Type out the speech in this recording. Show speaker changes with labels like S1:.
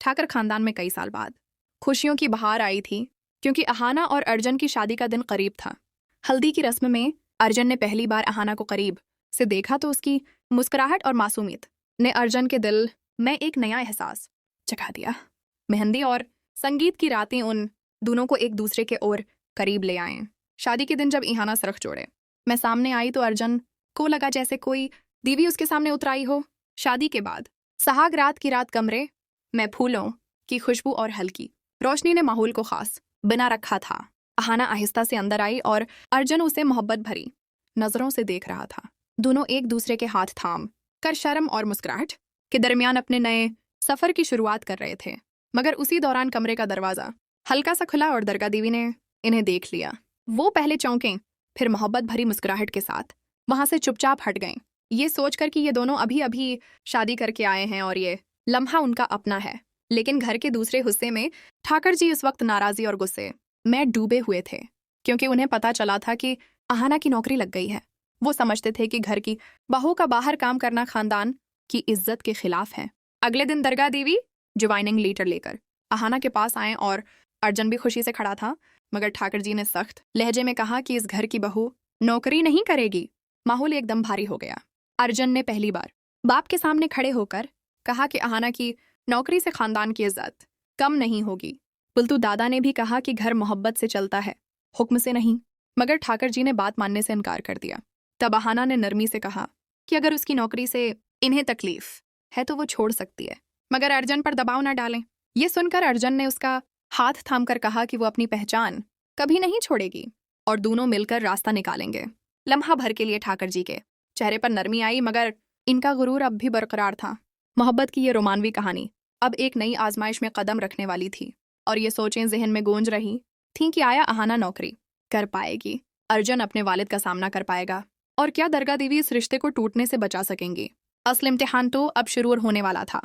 S1: ठाकर खानदान में कई साल बाद खुशियों की बहार आई थी, क्योंकि अहाना और अर्जुन की शादी का दिन करीब था। हल्दी की रस्म में अर्जुन ने पहली बार अहाना को करीब से देखा तो उसकी मुस्कुराहट और मासूमियत ने अर्जुन के दिल में एक नया एहसास जगा दिया। मेहंदी और संगीत की रातें उन दोनों को एक दूसरे के ओर करीब ले आए। शादी के दिन जब अहाना सरख जोड़े मैं सामने आई तो अर्जुन को लगा जैसे कोई दीवी उसके सामने उतराई हो। शादी के बाद सुहाग रात की रात कमरे में फूलों की खुशबू और हल्की रोशनी ने माहौल को खास बना रखा था। अहाना आहिस्ता से अंदर आई और अर्जुन उसे मोहब्बत भरी नजरों से देख रहा था। दोनों एक दूसरे के हाथ थाम कर शर्म और मुस्कुराहट के दरमियान अपने नए सफर की शुरुआत कर रहे थे। मगर उसी दौरान कमरे का दरवाजा हल्का सा खुला और दरगाह देवी ने इन्हें देख लिया। वो पहले चौंके, फिर मोहब्बत भरी मुस्कुराहट के साथ वहां से चुपचाप हट गए, ये सोचकर कि ये दोनों अभी अभी शादी करके आए हैं और ये लम्हा उनका अपना है। लेकिन घर के दूसरे हिस्से में ठाकर जी उस वक्त नाराजी और गुस्से में डूबे हुए थे, क्योंकि उन्हें पता चला था कि अहाना की नौकरी लग गई है। वो समझते थे कि घर की बहू का बाहर काम करना खानदान की इज्जत के खिलाफ है। अगले दिन दरगाह देवी ज्वाइनिंग लेटर लेकर अहाना के पास आए और अर्जुन भी खुशी से खड़ा था, मगर ठाकर जी ने सख्त लहजे में कहा कि इस घर की बहू नौकरी नहीं करेगी। माहौल एकदम भारी हो गया। अर्जुन ने पहली बार बाप के सामने खड़े होकर कहा कि अहाना की नौकरी से खानदान की इज्जत कम नहीं होगी। पुलतू दादा ने भी कहा कि घर मोहब्बत से चलता है, हुक्म से नहीं। मगर ठाकर जी ने बात मानने से इनकार कर दिया। तब अहाना ने नरमी से कहा कि अगर उसकी नौकरी से इन्हें तकलीफ है तो वो छोड़ सकती है, मगर अर्जुन पर दबाव न डालें। ये सुनकर अर्जुन ने उसका हाथ थामकर कहा कि वो अपनी पहचान कभी नहीं छोड़ेगी और दोनों मिलकर रास्ता निकालेंगे। लम्हा भर के लिए ठाकर जी के चेहरे पर नरमी आई, मगर इनका गुरूर अब भी बरकरार था। मोहब्बत की ये रोमानवी कहानी अब एक नई आजमाइश में कदम रखने वाली थी, और ये सोचें जहन में गूंज रही थीं कि आया अहाना नौकरी कर पाएगी, अर्जुन अपने वालिद का सामना कर पाएगा, और क्या दरगाह देवी इस रिश्ते को टूटने से बचा सकेंगी। असल इम्तिहान तो अब शुरू होने वाला था।